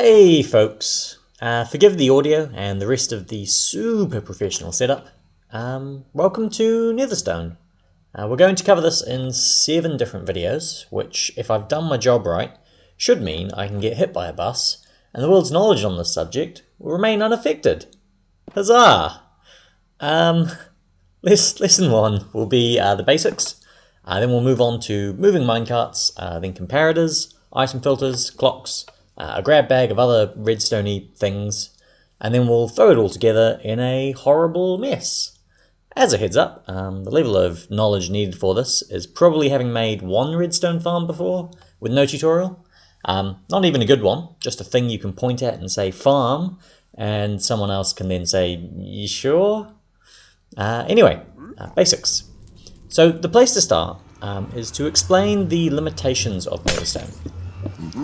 Hey folks, forgive the audio and the rest of the super professional setup. Welcome to Netherstone. We're going to cover this in 7 different videos, which, if I've done my job right, should mean I can get hit by a bus and the world's knowledge on this subject will remain unaffected. Huzzah! Lesson 1 will be the basics. Then we'll move on to moving minecarts, then comparators, item filters, clocks, a grab bag of other redstoney things, and then we'll throw it all together in a horrible mess. As a heads up, the level of knowledge needed for this is probably having made one redstone farm before with no tutorial. Not even a good one, just a thing you can point at and say farm, and someone else can then say, you sure? Anyway, basics. So the place to start is to explain the limitations of Netherstone.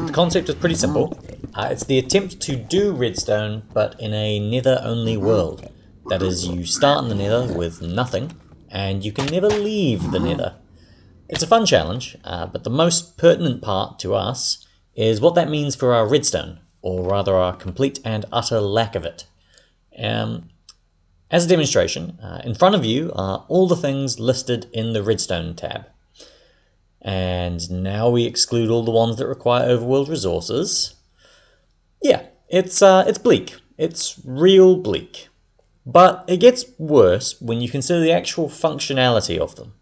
The concept is pretty simple. It's the attempt to do redstone, but in a nether-only world. That is, you start in the nether with nothing, and you can never leave the nether. It's a fun challenge, but the most pertinent part to us is what that means for our redstone, or rather our complete and utter lack of it. As a demonstration, in front of you are all the things listed in the redstone tab. And now we exclude all the ones that require overworld resources. Yeah, it's bleak. It's real bleak. But it gets worse when you consider the actual functionality of them.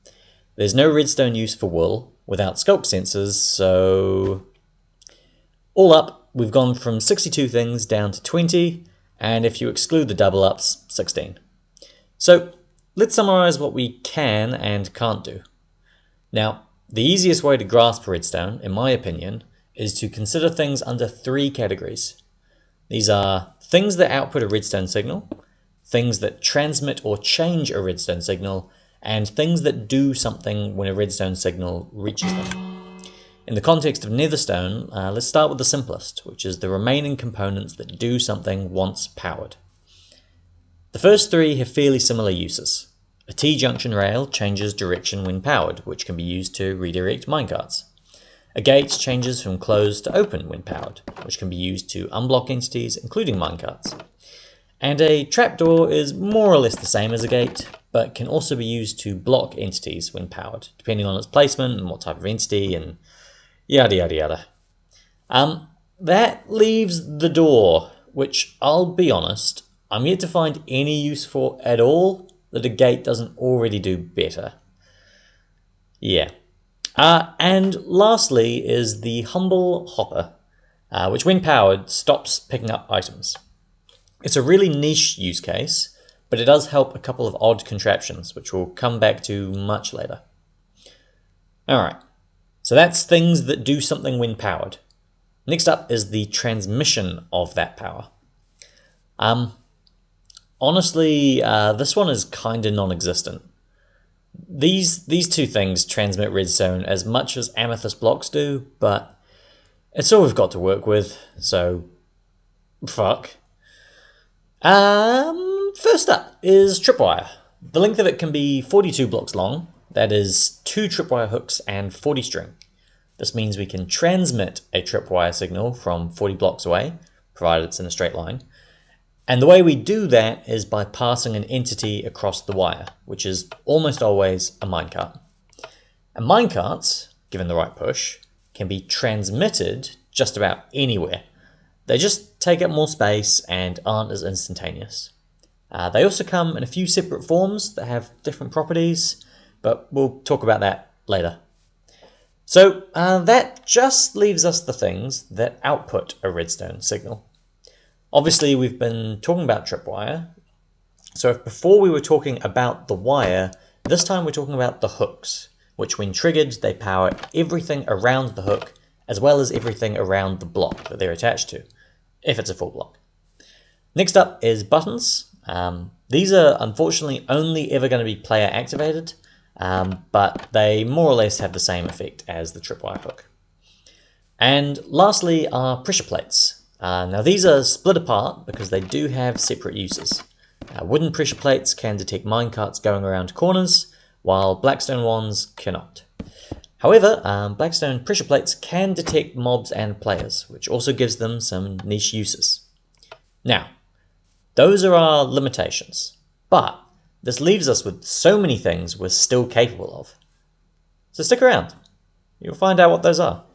There's no redstone use for wool without sculpt sensors, so all up, we've gone from 62 things down to 20, and if you exclude the double ups, 16. So let's summarize what we can and can't do. Now, the easiest way to grasp redstone, in my opinion, is to consider things under 3 categories. These are things that output a redstone signal, things that transmit or change a redstone signal, and things that do something when a redstone signal reaches them. In the context of Netherstone, let's start with the simplest, which is the remaining components that do something once powered. The first 3 have fairly similar uses. A T-junction rail changes direction when powered, which can be used to redirect minecarts. A gate changes from closed to open when powered, which can be used to unblock entities, including minecarts. And a trapdoor is more or less the same as a gate, but can also be used to block entities when powered, depending on its placement and what type of entity, and yada yada yada. That leaves the door, which, I'll be honest, I'm yet to find any use for at all that a gate doesn't already do better. Yeah. And lastly is the humble hopper, which when powered stops picking up items. It's a really niche use case, but it does help a couple of odd contraptions, which we'll come back to much later. Alright, so that's things that do something when powered. Next up is the transmission of that power. Honestly, this one is kinda non-existent. These 2 things transmit redstone as much as amethyst blocks do, but it's all we've got to work with, so fuck. First up is tripwire. The length of it can be 42 blocks long, that is 2 tripwire hooks and 40 string. This means we can transmit a tripwire signal from 40 blocks away, provided it's in a straight line. And the way we do that is by passing an entity across the wire, which is almost always a minecart. And minecarts, given the right push, can be transmitted just about anywhere. They just take up more space and aren't as instantaneous. They also come in a few separate forms that have different properties, but we'll talk about that later. So that just leaves us the things that output a redstone signal. Obviously, we've been talking about tripwire, so if before we were talking about the wire, this time we're talking about the hooks, which when triggered, they power everything around the hook, as well as everything around the block that they're attached to, if it's a full block. Next up is buttons. These are unfortunately only ever going to be player activated, but they more or less have the same effect as the tripwire hook. And lastly are pressure plates. Now these are split apart because they do have separate uses. Wooden pressure plates can detect minecarts going around corners, while blackstone ones cannot. However, blackstone pressure plates can detect mobs and players, which also gives them some niche uses. Now, those are our limitations, but this leaves us with so many things we're still capable of. So stick around, you'll find out what those are.